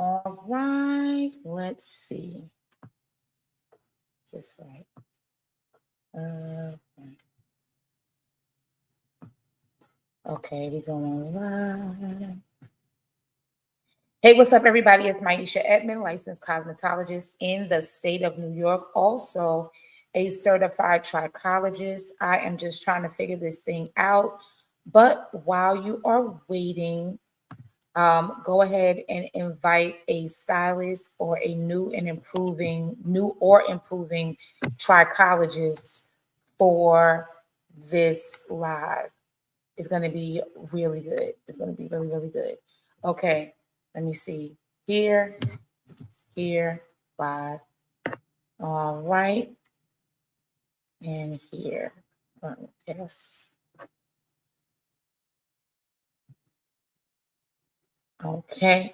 All right, let's see. Is this right? Okay, we're going live. Hey, what's up, everybody? It's Maisha Edmond, licensed cosmetologist in the state of New York, also a certified trichologist. I am just trying to figure this thing out. But while you are waiting, go ahead and invite a stylist or a new or improving trichologist for this live. It's going to be really good. It's going to be really, really good. Okay, let me see. Here, live. All right. And here. Yes. Okay.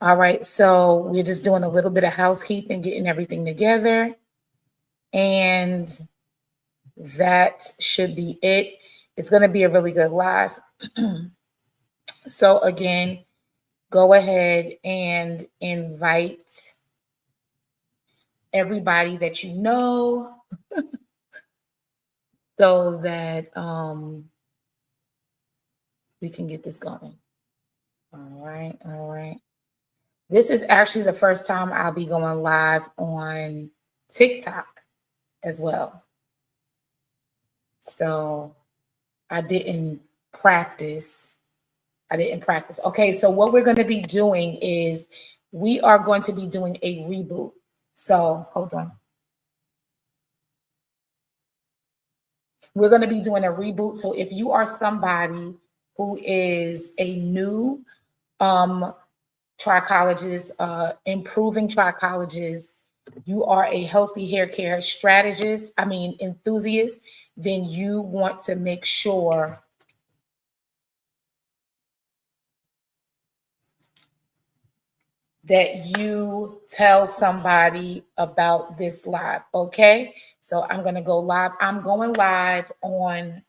All right. So we're just doing a little bit of housekeeping, getting everything together. And that should be it. It's going to be a really good live. So again, go ahead and invite everybody that you know so that we can get this going. All right. This is actually the first time I'll be going live on TikTok as well. So I didn't practice. Okay, so what we're going to be doing is we are going to be doing a reboot. So hold on. We're going to be doing a reboot. So if you are somebody who is a new trichologist, improving trichologist, you are a healthy hair care enthusiast, then you want to make sure that you tell somebody about this live. Okay, so I'm going to go live. I'm going live on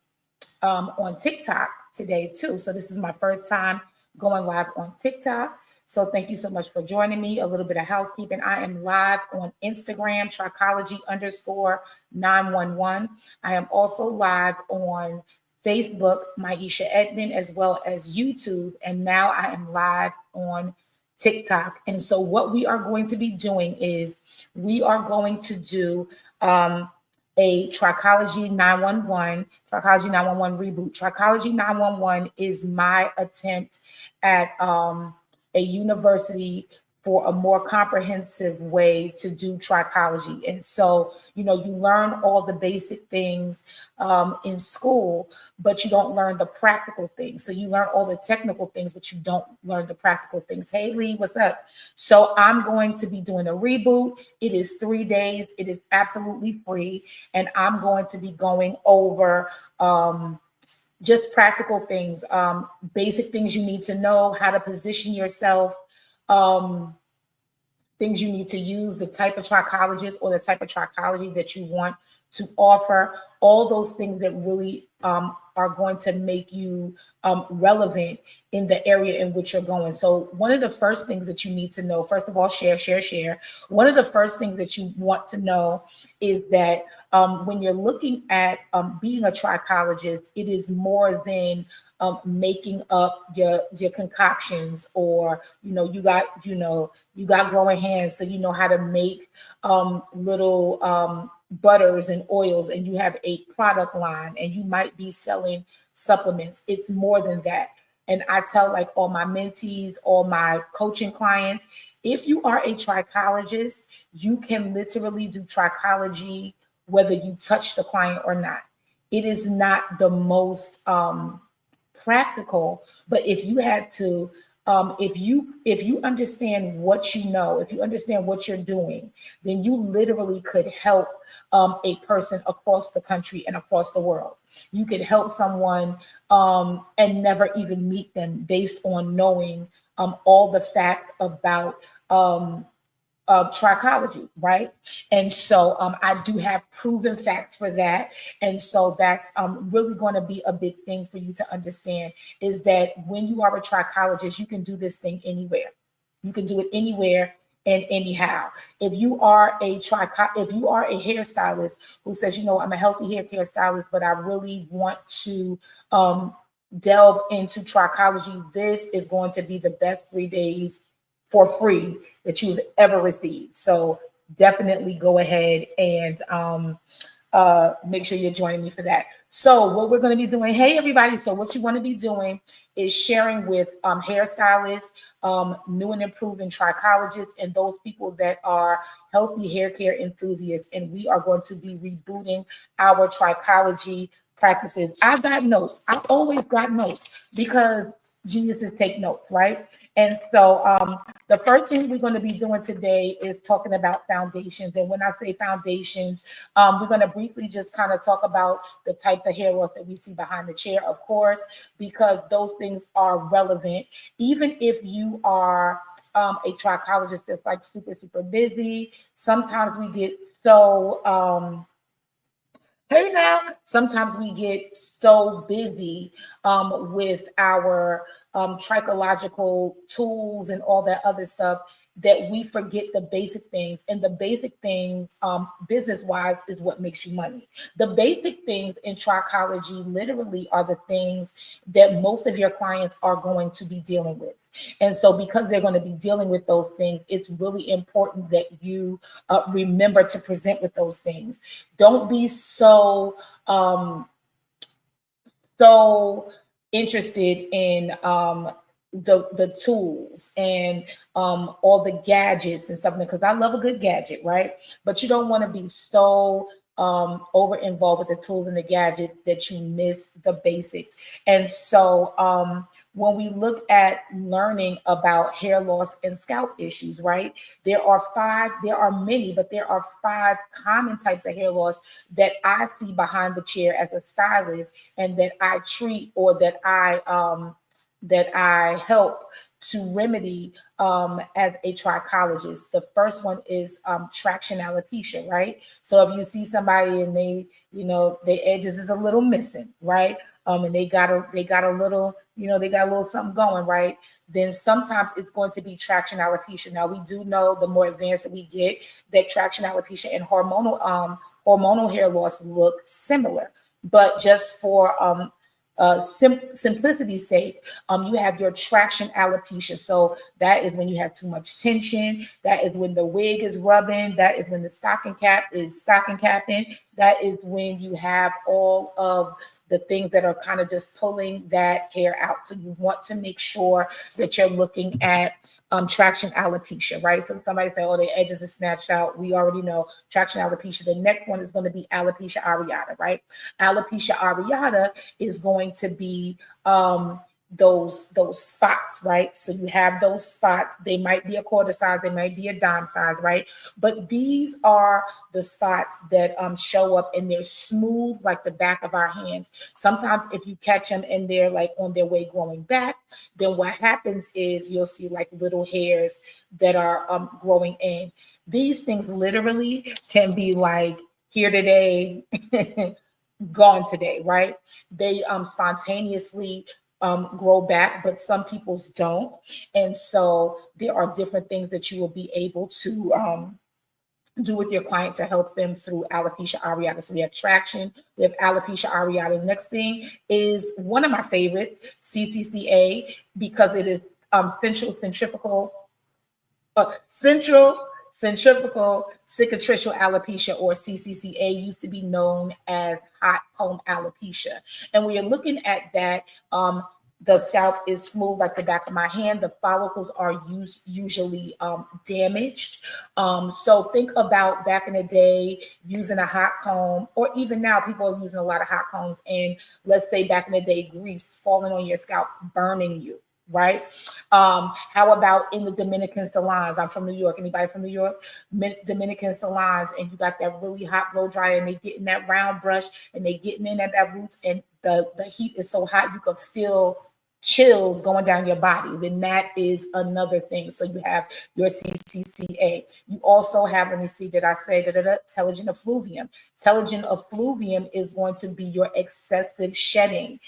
TikTok today too. So this is my first time going live on TikTok. So thank you so much for joining me. A little bit of housekeeping. I am live on Instagram, Trichology_911. I am also live on Facebook, Maisha Edmond, as well as YouTube. And now I am live on TikTok. And so what we are going to be doing is we are going to do a Trichology 911 reboot. Trichology 911 is my attempt at a university for a more comprehensive way to do trichology. And so, you learn all the basic things in school, but you don't learn the practical things. So you learn all the technical things, but you don't learn the practical things. Hey, Lee, what's up? So I'm going to be doing a reboot. It is 3 days. It is absolutely free. And I'm going to be going over just practical things, basic things you need to know, how to position yourself, things you need to use, the type of trichologist or the type of trichology that you want to offer, all those things that really are going to make you relevant in the area in which you're going. So one of the first things that you need to know, first of all, share. One of the first things that you want to know is that when you're looking at being a trichologist, it is more than making up your concoctions, or you got growing hands, so you know how to make little butters and oils, and you have a product line, and you might be selling supplements. It's more than that. And I tell like all my mentees, all my coaching clients, if you are a trichologist, you can literally do trichology whether you touch the client or not. It is not the most practical, but if you had to, if you understand what you know, if you understand what you're doing, then you literally could help a person across the country and across the world. You could help someone and never even meet them based on knowing all the facts about trichology, right? And so I do have proven facts for that. And so that's really going to be a big thing for you to understand, is that when you are a trichologist, you can do this thing anywhere. You can do it anywhere and anyhow. If you are a hairstylist who says, I'm a healthy hair care stylist, but I really want to delve into trichology, this is going to be the best 3 days for free that you've ever received. So definitely go ahead and make sure you're joining me for that. So what we're going to be doing, hey everybody, so what you want to be doing is sharing with hairstylists, new and improving trichologists, and those people that are healthy hair care enthusiasts. And we are going to be rebooting our trichology practices. I've got notes. I've always got notes because geniuses take notes, right? And so the first thing we're going to be doing today is talking about foundations. And when I say foundations, we're going to briefly just kind of talk about the type of hair loss that we see behind the chair, of course, because those things are relevant. Even if you are a trichologist that's like super, super busy, sometimes we get so... Hey now, sometimes we get so busy with our trichological tools and all that other stuff that we forget the basic things. And the basic things, business-wise, is what makes you money. The basic things in trichology literally are the things that most of your clients are going to be dealing with. And so because they're going to be dealing with those things, it's really important that you remember to present with those things. Don't be so interested in the tools and all the gadgets and stuff, because I love a good gadget, right? But you don't want to be so over involved with the tools and the gadgets that you miss the basics. And so when we look at learning about hair loss and scalp issues, right, there are many, but there are 5 common types of hair loss that I see behind the chair as a stylist, and that I treat, or that I help to remedy as a trichologist. The first one is traction alopecia, right? So if you see somebody and they, their edges is a little missing, right? And they got a little, they got a little something going, right? Then sometimes it's going to be traction alopecia. Now we do know the more advanced that we get, that traction alopecia and hormonal hair loss look similar, but just for simplicity's sake, you have your traction alopecia. So that is when you have too much tension. That is when the wig is rubbing. That is when the stocking cap is stocking capping. That is when you have all of the things that are kind of just pulling that hair out. So you want to make sure that you're looking at traction alopecia, right? So somebody say, oh, the edges are snatched out. We already know traction alopecia. The next one is going to be alopecia areata, right? Alopecia areata is going to be those spots, right? So you have those spots. They might be a quarter size, they might be a dime size, right? But these are the spots that show up, and they're smooth like the back of our hands. Sometimes if you catch them and they're like on their way growing back, then what happens is you'll see like little hairs that are growing in. These things literally can be like here today, gone today, right? They spontaneously grow back, but some people's don't. And so there are different things that you will be able to do with your client to help them through alopecia areata. So we have traction, we have alopecia areata. Next thing is one of my favorites, CCCA, because it is centrifugal cicatricial alopecia, or CCCA, used to be known as hot comb alopecia. And when you're looking at that, the scalp is smooth like the back of my hand. The follicles are usually damaged. So think about back in the day using a hot comb, or even now people are using a lot of hot combs. And let's say back in the day, grease falling on your scalp, burning you. Right? How about in the Dominican salons? I'm from New York. Anybody from New York? Dominican salons, and you got that really hot blow dryer, and they get in that round brush, and they getting in at that roots, and the heat is so hot you could feel chills going down your body, then that is another thing. So you have your CCCA. You also have, let me see, did I say telogen effluvium? Telogen effluvium is going to be your excessive shedding.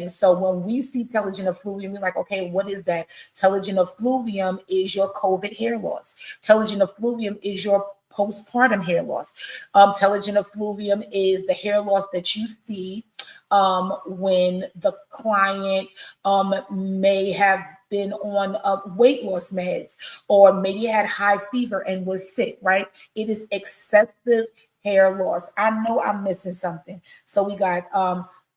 So when we see telogen effluvium, we're like, okay, what is that? Telogen effluvium is your COVID hair loss. Telogen effluvium is your postpartum hair loss. Telogen effluvium is the hair loss that you see when the client may have been on weight loss meds, or maybe had high fever and was sick, right? It is excessive hair loss. I know I'm missing something. So we got,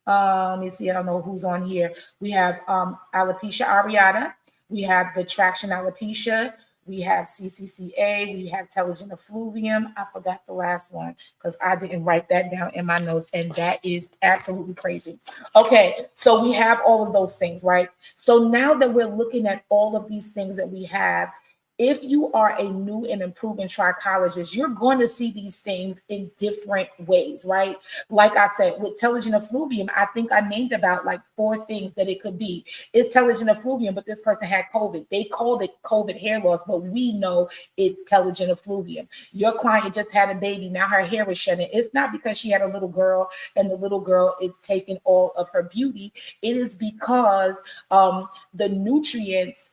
let me see, I don't know who's on here. We have alopecia areata. We have the traction alopecia. We have CCCA, we have telogen effluvium. I forgot the last one because I didn't write that down in my notes, and that is absolutely crazy. Okay, so we have all of those things, right? So now that we're looking at all of these things that we have, if you are a new and improving trichologist, you're going to see these things in different ways, right? Like I said, with telogen effluvium, I think I named about like 4 things that it could be. It's telogen effluvium, but this person had COVID. They called it COVID hair loss, but we know it's telogen effluvium. Your client just had a baby. Now her hair is shedding. It's not because she had a little girl and the little girl is taking all of her beauty. It is because the nutrients,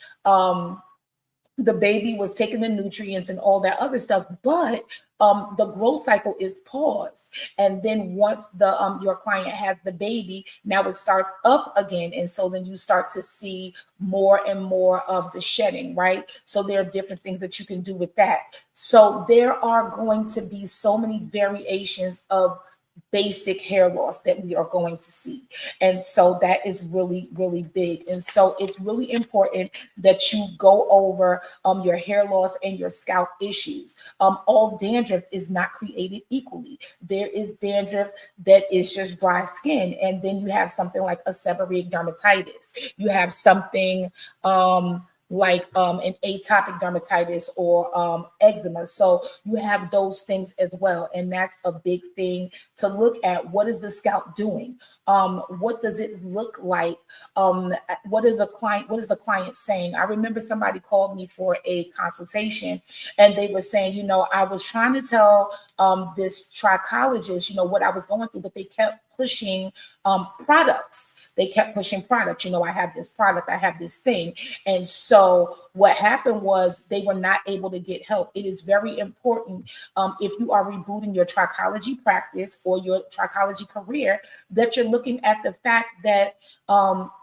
the baby was taking the nutrients and all that other stuff, but the growth cycle is paused. And then once the your client has the baby, now it starts up again. And so then you start to see more and more of the shedding, right? So there are different things that you can do with that. So there are going to be so many variations of basic hair loss that we are going to see. And so that is really, really big. And so it's really important that you go over your hair loss and your scalp issues. All dandruff is not created equally. There is dandruff that is just dry skin. And then you have something like a seborrheic dermatitis. You have something like an atopic dermatitis or eczema. So you have those things as well. And that's a big thing to look at. What is the scalp doing? What does it look like? What is the client saying? I remember somebody called me for a consultation and they were saying, you know, I was trying to tell this trichologist, you know, what I was going through, but they kept pushing products. They kept pushing products. You know, I have this product, I have this thing. And so what happened was they were not able to get help. It is very important if you are rebooting your trichology practice or your trichology career, that you're looking at the fact that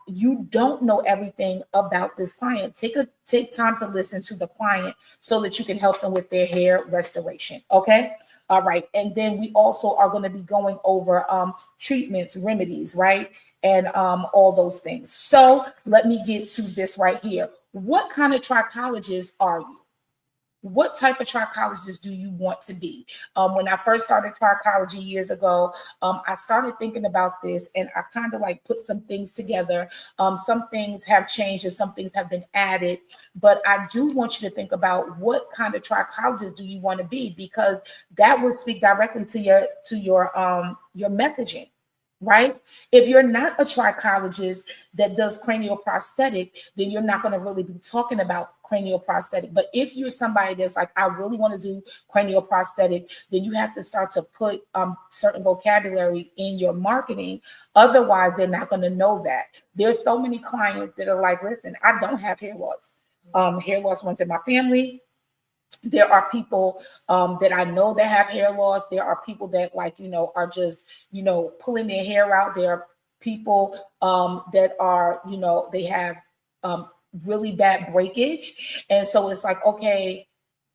you don't know everything about this client. Take time to listen to the client so that you can help them with their hair restoration. Okay. All right. And then we also are going to be going over treatments, remedies, right? And all those things. So let me get to this right here. What kind of trichologist are you? What type of trichologist do you want to be? When I first started trichology years ago, I started thinking about this and I kind of like put some things together. Some things have changed and some things have been added, but I do want you to think about what kind of trichologist do you want to be, because that will speak directly to your messaging. Right? If you're not a trichologist that does cranial prosthetic, then you're not going to really be talking about cranial prosthetic. But if you're somebody that's like, I really want to do cranial prosthetic, then you have to start to put certain vocabulary in your marketing. Otherwise, they're not going to know that. There's so many clients that are like, listen, I don't have hair loss. Hair loss runs in my family. There are people that I know that have hair loss. There are people that are just, pulling their hair out. There are people that are, they have really bad breakage. And so it's like, okay,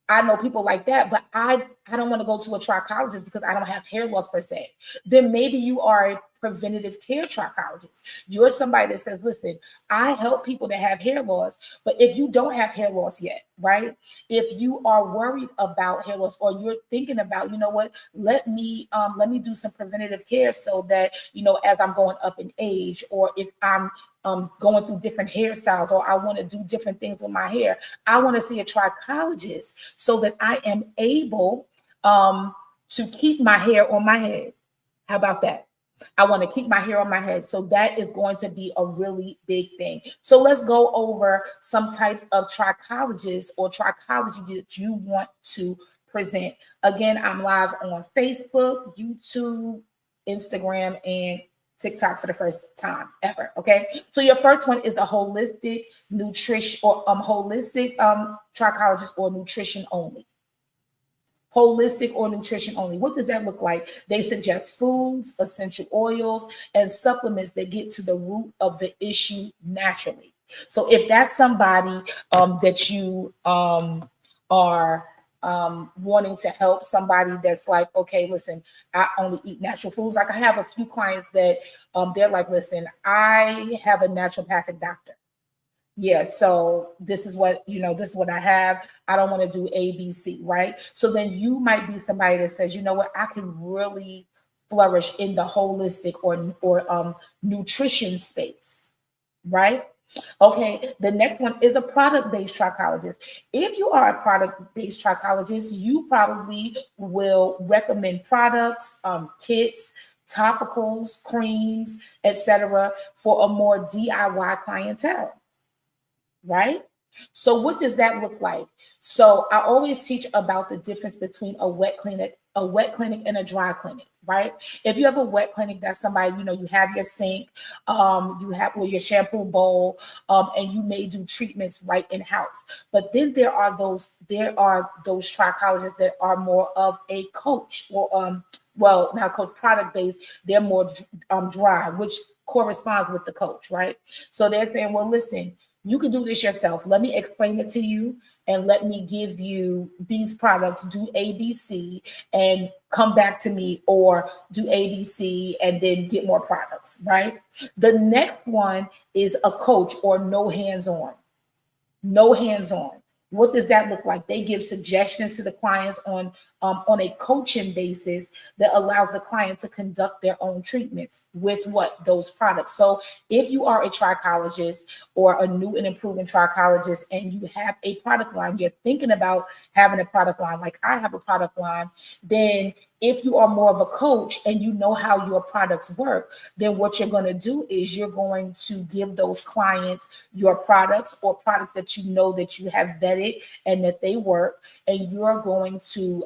I know people like that, but I don't want to go to a trichologist because I don't have hair loss per se. Then maybe you are a preventative care trichologist. You're somebody that says, listen, I help people that have hair loss, but if you don't have hair loss yet, right? If you are worried about hair loss, or you're thinking about, you know what, let me do some preventative care so that, as I'm going up in age, or if I'm going through different hairstyles, or I want to do different things with my hair, I want to see a trichologist so that I am able to keep my hair on my head. How about that? I want to keep my hair on my head. So that is going to be a really big thing. So let's go over some types of trichologists or trichology that you want to present. Again, I'm live on Facebook, YouTube, Instagram, and TikTok for the first time ever. Okay. So your first one is the holistic nutrition or holistic trichologist or nutrition only. Holistic or nutrition only. What does that look like? They suggest foods, essential oils, and supplements that get to the root of the issue naturally. So if that's somebody that you are wanting to help, somebody that's like, okay, listen, I only eat natural foods. Like I have a few clients that they're like, listen, I have a naturopathic doctor. Yeah, so this is what, this is what I have. I don't want to do ABC, right? So then you might be somebody that says, you know what, I can really flourish in the holistic or nutrition space, right? Okay, the next one is a product-based trichologist. If you are a product-based trichologist, you probably will recommend products, kits, topicals, creams, etc., for a more DIY clientele. Right? So what does that look like? So I always teach about the difference between a wet clinic and a dry clinic, right? If you have a wet clinic, that's somebody, you have your sink, you have your shampoo bowl, and you may do treatments right in house. But then there are those trichologists that are more of a coach or not coach, product based. They're more dry, which corresponds with the coach, right? So they're saying, well, listen, you can do this yourself. Let me explain it to you and let me give you these products, do ABC and come back to me, or do ABC and then get more products, right? The next one is a coach or no hands-on. No hands-on. What does that look like? They give suggestions to the clients on a coaching basis that allows the client to conduct their own treatments with those products. So if you are a trichologist or a new and improving trichologist and you have a product line, you're thinking about having a product line, like I have a product line, then if you are more of a coach and you know how your products work, then what you're going to do is you're going to give those clients your products or products that you know that you have vetted and that they work, and you're going to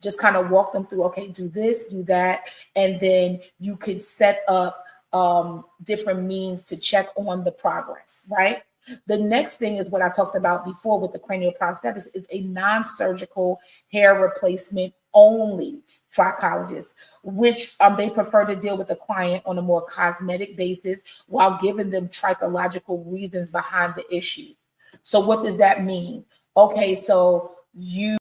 just kind of walk them through, okay, do this, do that, and then you could set up different means to check on the progress, right? The next thing is what I talked about before with the cranial prosthetics is a non-surgical hair replacement only trichologist, which they prefer to deal with the client on a more cosmetic basis while giving them trichological reasons behind the issue. So what does that mean? Okay, so you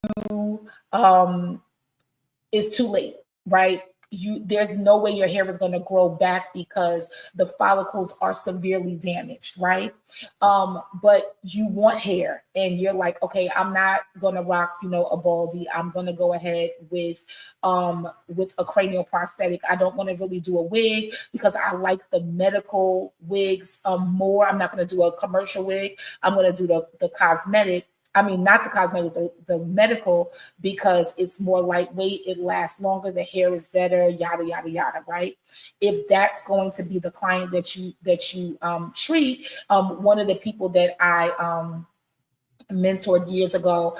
it's too late, right? There's no way your hair is going to grow back because the follicles are severely damaged, right? But you want hair and you're like, okay, I'm not going to rock, a baldy. I'm going to go ahead with a cranial prosthetic. I don't want to really do a wig because I like the medical wigs more. I'm not going to do a commercial wig. I'm going to do the cosmetic. I mean, not the cosmetic, the medical, because it's more lightweight, it lasts longer, the hair is better, yada, yada, yada, right? If that's going to be the client that you treat, one of the people that I mentored years ago,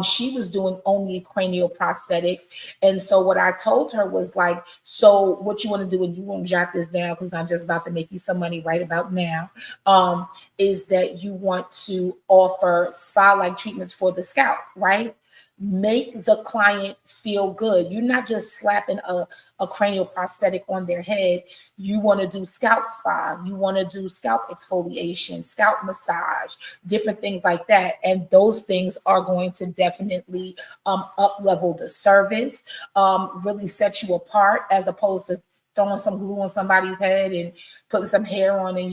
she was doing only cranial prosthetics. And so what I told her was like, so what you want to do, and you won't jot this down because I'm just about to make you some money right about now, is that you want to offer spa-like treatments for the scalp, right? Make the client feel good. You're not just slapping a cranial prosthetic on their head. You want to do scalp spa. You want to do scalp exfoliation, scalp massage, different things like that. And those things are going to definitely up-level the service, really set you apart, as opposed to throwing some glue on somebody's head and putting some hair on, and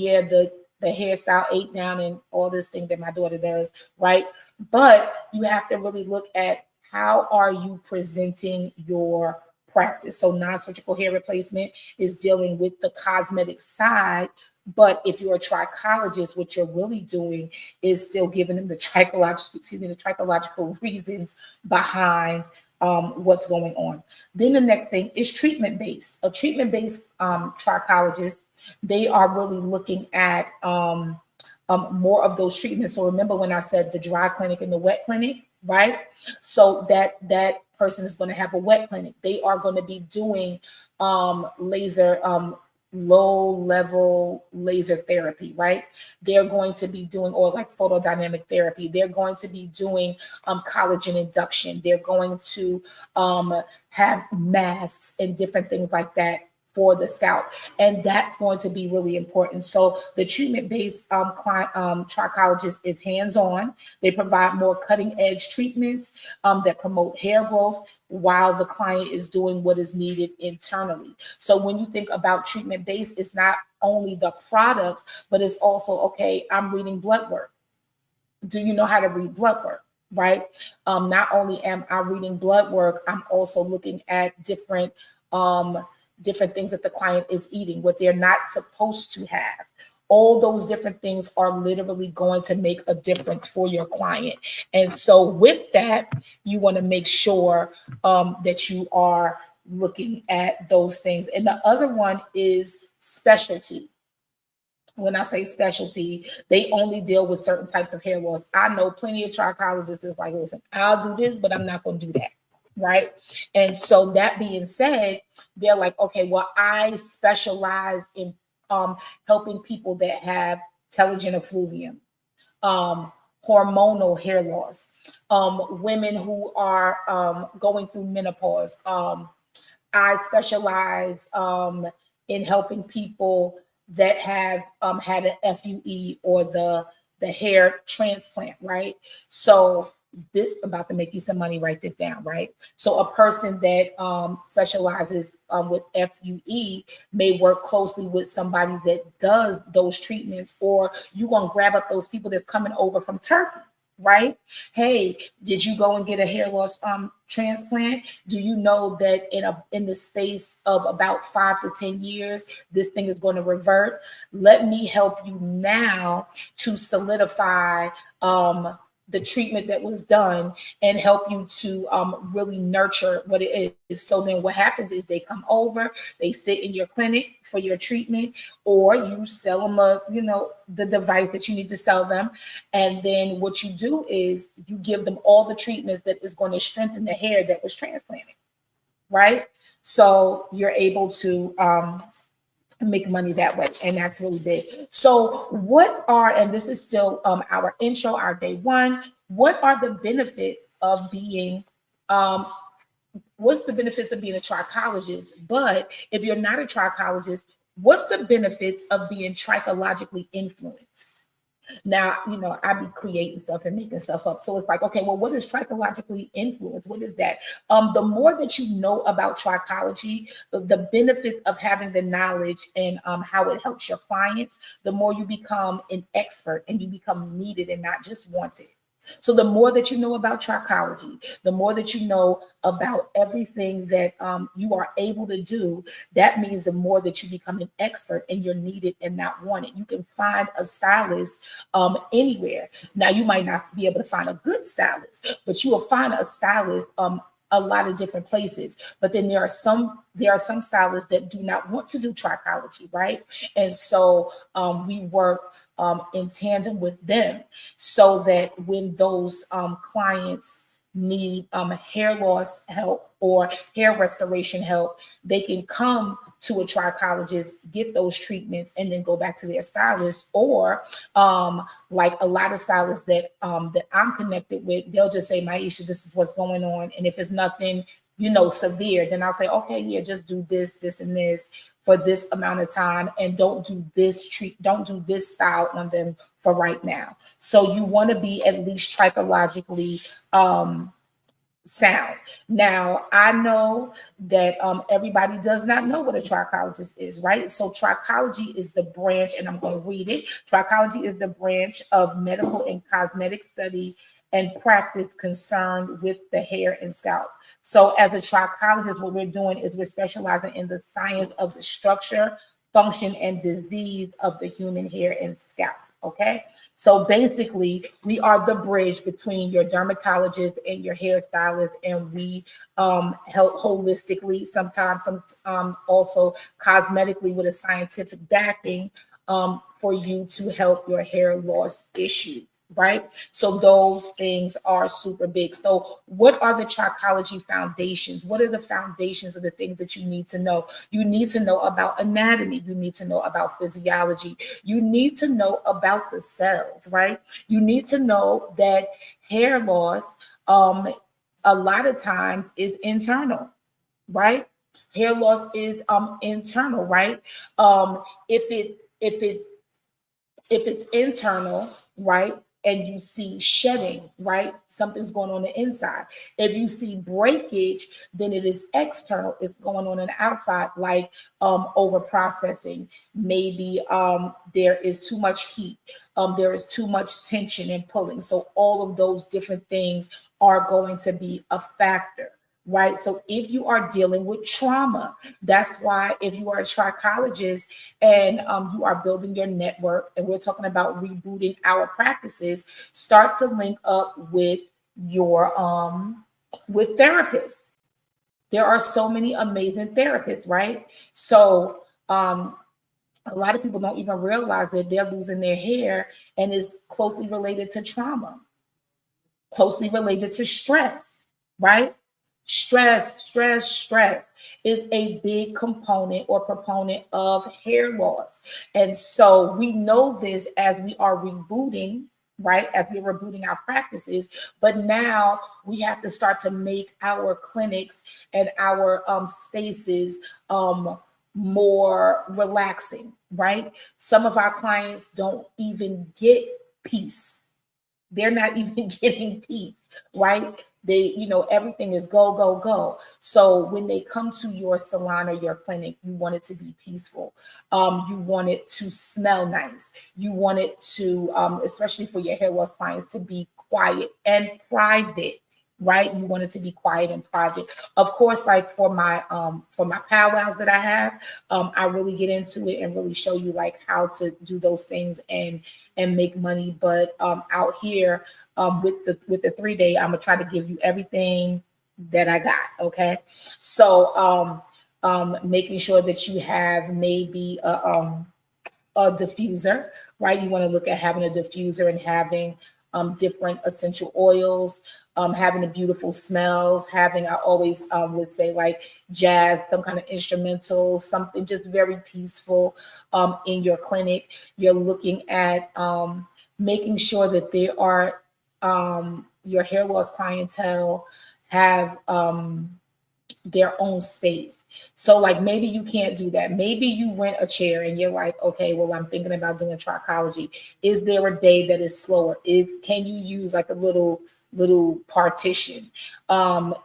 the hairstyle ate down and all this thing that my daughter does, right? But you have to really look at how are you presenting your practice. So non-surgical hair replacement is dealing with the cosmetic side. But if you're a trichologist, what you're really doing is still giving them the trichological reasons behind what's going on. Then the next thing is treatment-based. A treatment-based trichologist, they are really looking at more of those treatments. So remember when I said the dry clinic and the wet clinic, right? So that person is going to have a wet clinic. They are going to be doing laser, low level laser therapy, right? They're going to be doing, or like photodynamic therapy. They're going to be doing collagen induction. They're going to have masks and different things like that for the scalp, and that's going to be really important. So the treatment-based trichologist is hands-on. They provide more cutting-edge treatments that promote hair growth while the client is doing what is needed internally. So when you think about treatment-based, it's not only the products, but it's also, okay, I'm reading blood work. Do you know how to read blood work? Right? Not only am I reading blood work, I'm also looking at different things that the client is eating, what they're not supposed to have. All those different things are literally going to make a difference for your client. And so with that, you want to make sure that you are looking at those things. And the other one is specialty. When I say specialty, they only deal with certain types of hair loss. I know plenty of trichologists is like, listen, I'll do this, but I'm not going to do that. Right. And so that being said, they're like, okay, well, I specialize in helping people that have telogen effluvium, hormonal hair loss, women who are going through menopause. I specialize in helping people that have had an FUE or the hair transplant, right? So this about to make you some money, write this down, right? So a person that specializes with FUE may work closely with somebody that does those treatments, or you're going to grab up those people that's coming over from Turkey, right? Hey, did you go and get a hair loss transplant? Do you know that in the space of about 5 to 10 years, this thing is going to revert? Let me help you now to solidify the treatment that was done and help you to really nurture what it is. So then what happens is they come over, they sit in your clinic for your treatment, or you sell them the device that you need to sell them. And then what you do is you give them all the treatments that is going to strengthen the hair that was transplanted, right? So you're able to make money that way, and that's really big. So what are, and this is still our intro, our day one, what are the benefits of being what's the benefits of being a trichologist? But if you're not a trichologist, what's the benefits of being trichologically influenced? Now, I be creating stuff and making stuff up. So it's like, okay, well, what is trichologically influenced? What is that? The more that you know about trichology, the benefits of having the knowledge and how it helps your clients, the more you become an expert and you become needed and not just wanted. So the more that you know about trichology, the more that you know about everything that you are able to do, that means the more that you become an expert and you're needed and not wanted. You can find a stylist anywhere. Now, you might not be able to find a good stylist, but you will find a stylist a lot of different places. But then there are some stylists that do not want to do trichology, right? And so we work in tandem with them so that when those clients need hair loss help or hair restoration help, they can come to a trichologist, get those treatments, and then go back to their stylist. Or like a lot of stylists that I'm connected with, they'll just say, Maisha, this is what's going on. And if it's nothing, severe, then I'll say, okay, yeah, just do this, this, and this for this amount of time, and don't do this style on them for right now. So you want to be at least trichologically sound. Now, I know that everybody does not know what a trichologist is, right? So trichology is the branch, and I'm going to read it. Trichology is the branch of medical and cosmetic study and practice concerned with the hair and scalp. So as a trichologist, what we're doing is we're specializing in the science of the structure, function, and disease of the human hair and scalp. Okay, so basically, we are the bridge between your dermatologist and your hairstylist, and we help holistically, sometimes some also cosmetically with a scientific backing for you to help your hair loss issues. Right. So those things are super big. So what are the Trichology foundations? What are the foundations of the things that you need to know? You need to know about anatomy. You need to know about physiology. You need to know about the cells, right? You need to know that hair loss, a lot of times is internal, right? Hair loss is internal, right? If it's internal, right, and you see shedding, right, something's going on the inside. If you see breakage, then it is external. It's going on the outside, like over processing. Maybe there is too much heat. There is too much tension and pulling. So all of those different things are going to be a factor. Right. So if you are dealing with trauma, that's why if you are a trichologist and you are building your network, and we're talking about rebooting our practices, start to link up with your with therapists. There are so many amazing therapists, right? So a lot of people don't even realize that they're losing their hair, and it's closely related to trauma, closely related to stress, right? Stress is a big component or proponent of hair loss. And so we know this as we are rebooting, right? As we're rebooting our practices. But now we have to start to make our clinics and our spaces more relaxing, right? Some of our clients don't even get peace. They're not even getting peace, right? They, everything is go, go, go. So when they come to your salon or your clinic, you want it to be peaceful. You want it to smell nice. You want it to, especially for your hair loss clients, to be quiet and private, right? You want it to be quiet and private. Of course, like for my powwows that I have, I really get into it and really show you like how to do those things and make money. But out here with the 3-day, I'm gonna try to give you everything that I got. Okay, so making sure that you have maybe a diffuser, right? You want to look at having a diffuser and having different essential oils, having the beautiful smells, having, I always would say like jazz, some kind of instrumental, something just very peaceful in your clinic. You're looking at making sure that they are, your hair loss clientele have their own space. So like maybe you can't do that. Maybe you rent a chair and you're like, okay, well, I'm thinking about doing Trichology. Is there a day that is slower? Can you use like a little partition?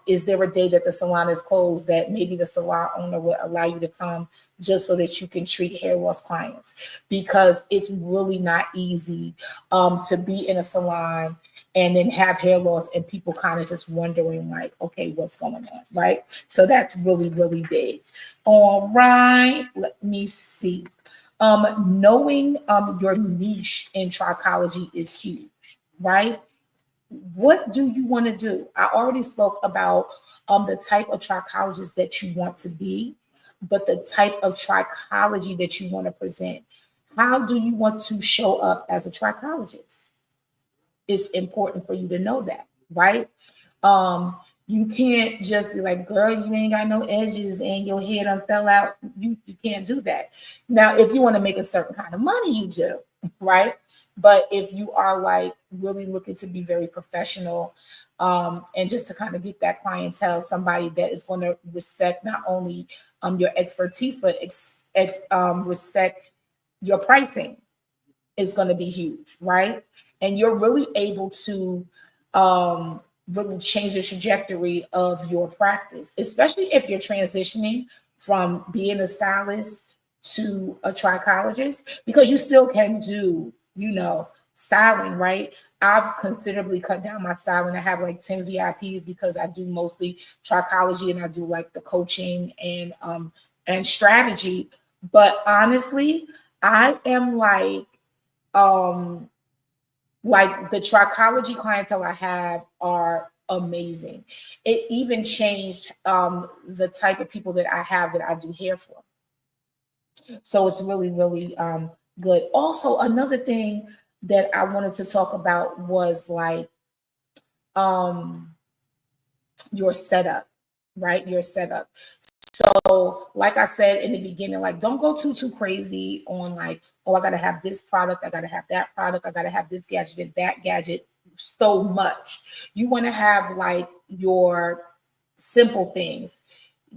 Is there a day that the salon is closed that maybe the salon owner will allow you to come just so that you can treat hair loss clients? Because it's really not easy to be in a salon and then have hair loss and people kind of just wondering like, okay, what's going on, right? So that's really, really big. All right, let me see. Knowing your niche in trichology is huge, right? What do you want to do? I already spoke about the type of trichologist that you want to be, but the type of trichology that you want to present. How do you want to show up as a trichologist? It's important for you to know that, right? You can't just be like, girl, you ain't got no edges and your hair done fell out. You can't do that. Now, if you want to make a certain kind of money, you do, right? But if you are like really looking to be very professional and just to kind of get that clientele, somebody that is going to respect not only your expertise, but respect your pricing is going to be huge, right? And you're really able to really change the trajectory of your practice, especially if you're transitioning from being a stylist to a trichologist, because you still can do, styling, right? I've considerably cut down my styling. I have like 10 VIPs because I do mostly trichology and I do like the coaching and strategy. But honestly, I am like Like the Trichology clientele I have are amazing. It even changed the type of people that I have that I do hair for. So it's really, really good. Also, another thing that I wanted to talk about was like your setup, right? Your setup. So, like I said in the beginning, like don't go too crazy on like, oh, I gotta have this product, I gotta have that product, I gotta have this gadget and that gadget so much. You want to have like your simple things.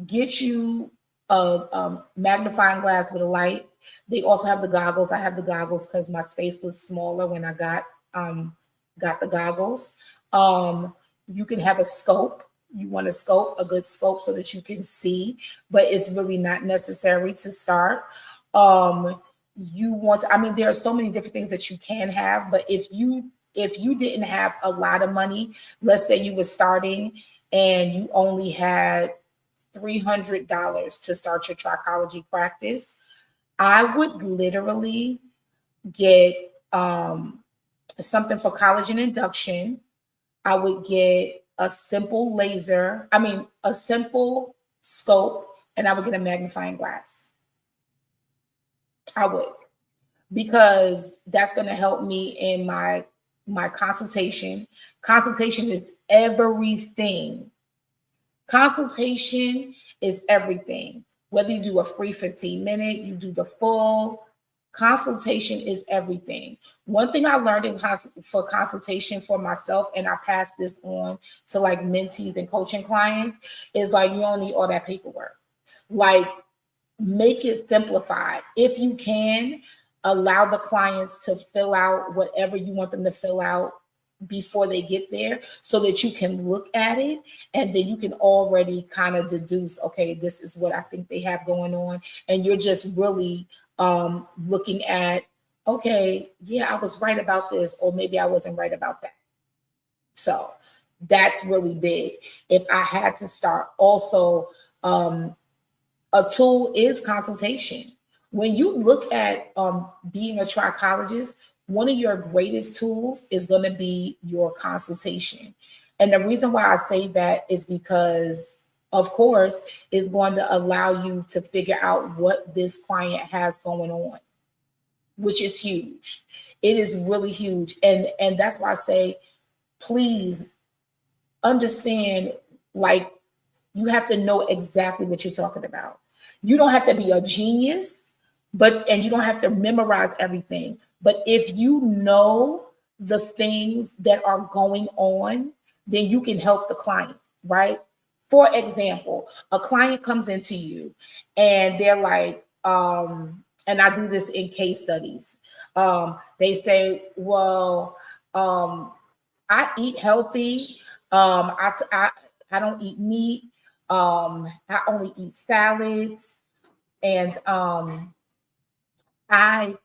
Get you a magnifying glass with a light. They also have the goggles. I have the goggles because my space was smaller when I got the goggles. You can have a scope. You want a good scope so that you can see, but it's really not necessary to start. You want to, I mean, there are so many different things that you can have, but if you didn't have a lot of money, let's say you were starting and you only had $300 to start your trichology practice, I would literally get something for collagen induction. I would get a simple a simple scope, and I would get a magnifying glass. I would, because that's going to help me in my consultation. Consultation is everything. Consultation is everything. Whether you do a free 15-minute, you do the full, consultation is everything. One thing I learned for consultation for myself, and I pass this on to like mentees and coaching clients, is like you don't need all that paperwork. Like make it simplified. If you can, allow the clients to fill out whatever you want them to fill out before they get there so that you can look at it and then you can already kind of deduce, okay, this is what I think they have going on. And you're just really looking at, okay, yeah, I was right about this, or maybe I wasn't right about that. So that's really big. If I had to start, also, a tool is consultation. When you look at being a trichologist, one of your greatest tools is going to be your consultation. And the reason why I say that is because, of course, it's going to allow you to figure out what this client has going on, which is huge. It is really huge. And that's why I say, please understand, like, you have to know exactly what you're talking about. You don't have to be a genius, and you don't have to memorize everything. But if you know the things that are going on, then you can help the client, right? For example, a client comes into you and they're like, and I do this in case studies. They say, well, I eat healthy. I don't eat meat. I only eat salads, and I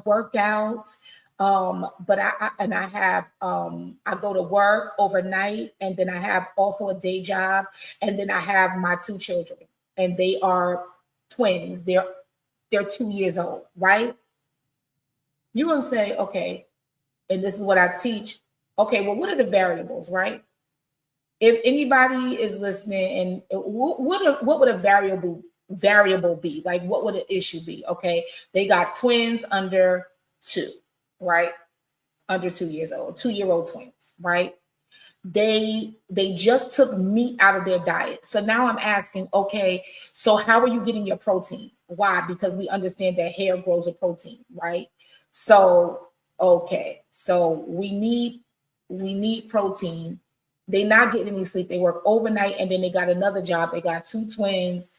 work out, but I have I go to work overnight, and then I have also a day job, and then I have my 2 children, and they are twins. They're 2 years old, right? You're gonna say, okay, and this is what I teach. Okay, well, what are the variables, right? If anybody is listening, and what would a variable be? Like, what would an issue be? Okay, they got twins under 2, right? Under 2 years old, 2-year-old twins, right? They just took meat out of their diet. So now I'm asking, okay, so how are you getting your protein? Why? Because we understand that hair grows with protein, right? So okay, so we need protein. They not getting any sleep. They work overnight, and then they got another job. They got 2 twins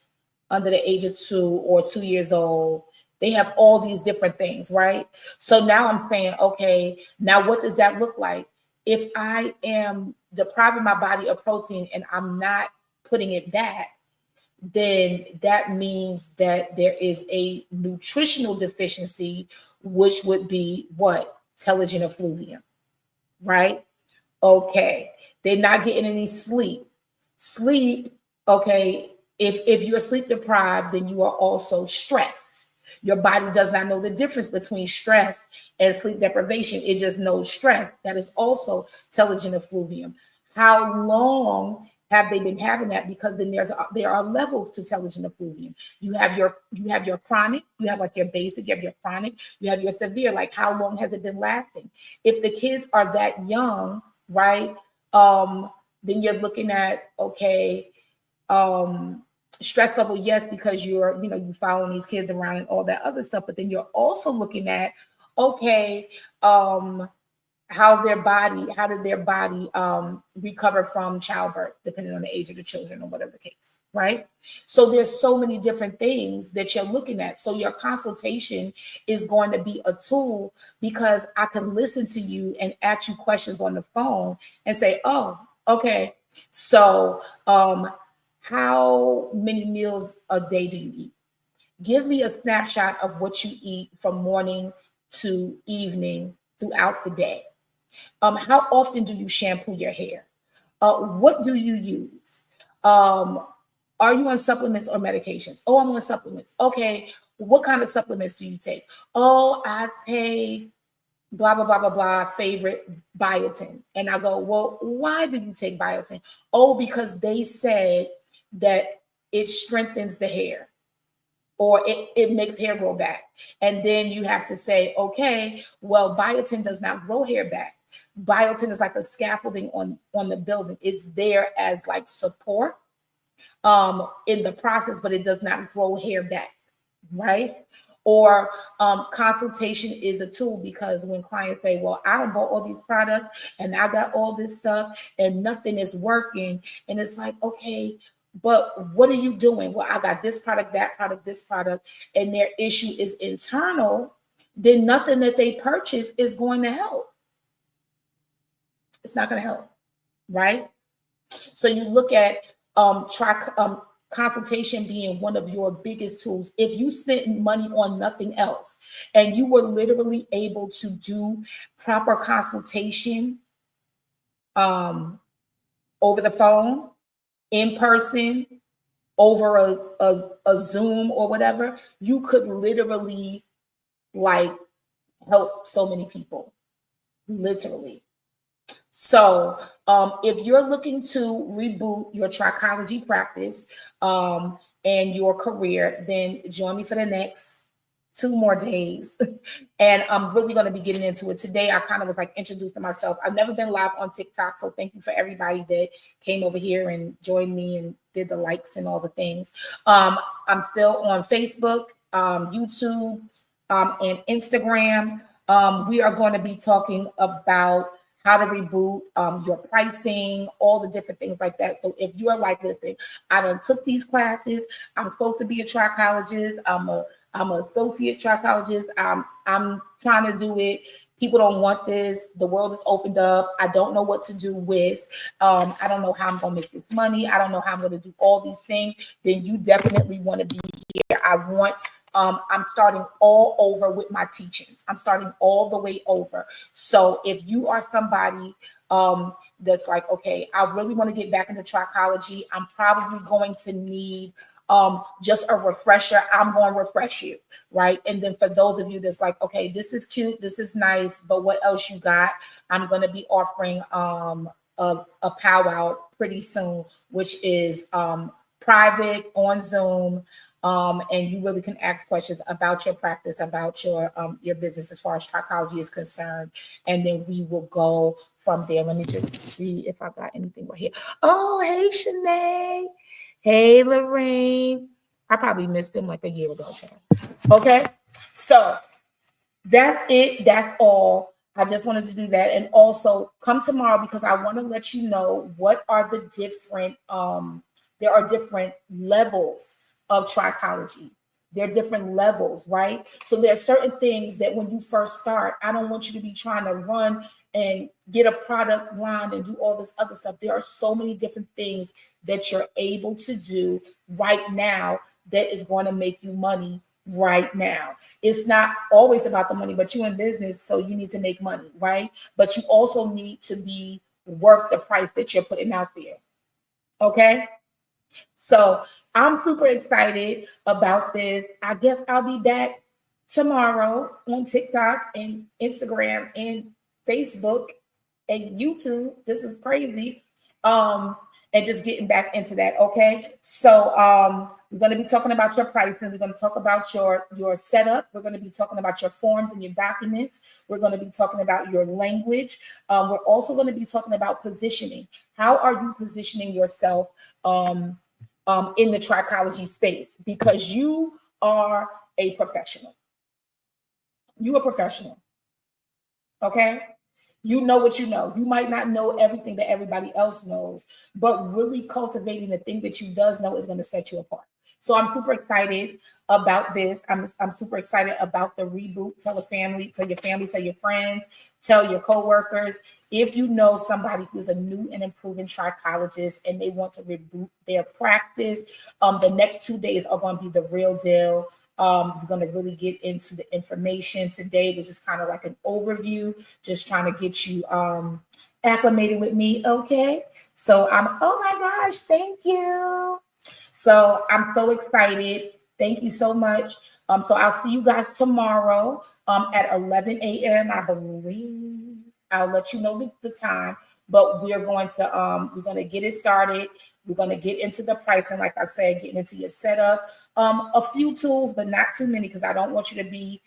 under the age of 2 or 2 years old. They have all these different things, right? So now I'm saying, okay, now what does that look like? If I am depriving my body of protein and I'm not putting it back, then that means that there is a nutritional deficiency, which would be what? Telogen effluvium, right? Okay, they're not getting any sleep. Sleep, okay, if you're sleep deprived, then you are also stressed. Your body does not know the difference between stress and sleep deprivation. It just knows stress. That is also telogen effluvium. How long have they been having that? Because then there are levels to telogen effluvium. You have your chronic, you have like your basic, you have your chronic, you have your severe. Like how long has it been lasting? If the kids are that young, right? Then you're looking at, okay, stress level, yes, because you're following these kids around and all that other stuff, but then you're also looking at, okay, how did their body recover from childbirth, depending on the age of the children or whatever the case, right? So there's so many different things that you're looking at. So your consultation is going to be a tool, because I can listen to you and ask you questions on the phone and say, oh, okay, so how many meals a day do you eat? Give me a snapshot of what you eat from morning to evening throughout the day. How often do you shampoo your hair? What do you use? Are you on supplements or medications? Oh, I'm on supplements. Okay, what kind of supplements do you take? Oh, I take blah, blah, blah, blah, blah, favorite biotin. And I go, well, why do you take biotin? Oh, because they said that it strengthens the hair, or it makes hair grow back. And then you have to say, okay, well, biotin does not grow hair back. Biotin is like a scaffolding on the building. It's there as like support in the process, but it does not grow hair back, right? Or consultation is a tool, because when clients say, well, I done bought all these products and I got all this stuff and nothing is working. And it's like, okay, but what are you doing? Well, I got this product, that product, this product, and their issue is internal. Then nothing that they purchase is going to help. It's not going to help, right? So you look at consultation being one of your biggest tools. If you spent money on nothing else and you were literally able to do proper consultation over the phone, in person, over a Zoom or whatever, you could literally like help so many people, literally. So if you're looking to reboot your trichology practice and your career, then join me for the next 2 more days. And I'm really going to be getting into it. Today, I kind of was like introducing myself. I've never been live on TikTok, so thank you for everybody that came over here and joined me and did the likes and all the things. I'm still on Facebook, YouTube, and Instagram. We are going to be talking about how to reboot your pricing, all the different things like that. So if you're like, listen, I done took these classes. I'm supposed to be a trichologist. I'm an associate trichologist. I'm trying to do it. People don't want this. The world is opened up. I don't know what to do with. I don't know how I'm going to make this money. I don't know how I'm going to do all these things. Then you definitely want to be here. I'm starting all over with my teachings. I'm starting all the way over. So if you are somebody that's like, okay, I really want to get back into trichology, I'm probably going to need just a refresher. I'm going to refresh you, right? And then for those of you that's like, okay, this is cute, this is nice, but what else you got? I'm going to be offering a powwow pretty soon, which is private on Zoom. And you really can ask questions about your practice, about your business as far as trichology is concerned. And then we will go from there. Let me just see if I got anything right here. Oh, hey, Shanae. Hey, Lorraine. I probably missed them like a year ago. Okay. So that's it. That's all. I just wanted to do that. And also come tomorrow, because I want to let you know what are the different, there are different levels of trichology. There are different levels, right? So there are certain things that when you first start, I don't want you to be trying to run and get a product line and do all this other stuff. There are so many different things that you're able to do right now that is going to make you money right now. It's not always about the money, but you're in business, so you need to make money, right? But you also need to be worth the price that you're putting out there. Okay? So I'm super excited about this. I guess I'll be back tomorrow on TikTok and Instagram and Facebook and YouTube. This is crazy. And just getting back into that. Okay. So we're going to be talking about your pricing. We're going to talk about your setup. We're going to be talking about your forms and your documents. We're going to be talking about your language. We're also going to be talking about positioning. How are you positioning yourself in the trichology space? Because you are a professional. You're a professional. Okay. You know what you know. You might not know everything that everybody else knows, but really cultivating the thing that you does know is going to set you apart. So I'm super excited about this. I'm super excited about the reboot. Tell a family, tell your family, tell your friends, tell your coworkers. If you know somebody who's a new and improving trichologist and they want to reboot their practice, the next 2 days are going to be the real deal. We're going to really get into the information today, which is kind of like an overview, just trying to get you acclimated with me. Okay. So oh my gosh, thank you. So I'm so excited. Thank you so much. So I'll see you guys tomorrow at 11 a.m. I believe. I'll let you know the time, but we're going to get it started. We're going to get into the pricing, like I said, getting into your setup. A few tools, but not too many, because I don't want you to be,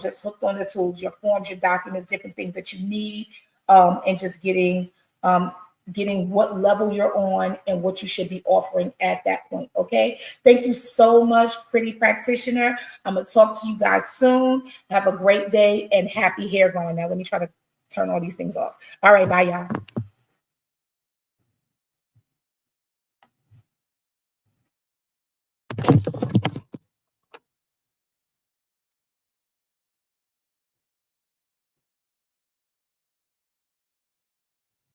just hooked on the tools, your forms, your documents, different things that you need, and just getting what level you're on and what you should be offering at that point. Okay. Thank you so much, pretty practitioner. I'm going to talk to you guys soon. Have a great day and happy hair growing. Now, let me try to turn all these things off. All right. Bye, y'all.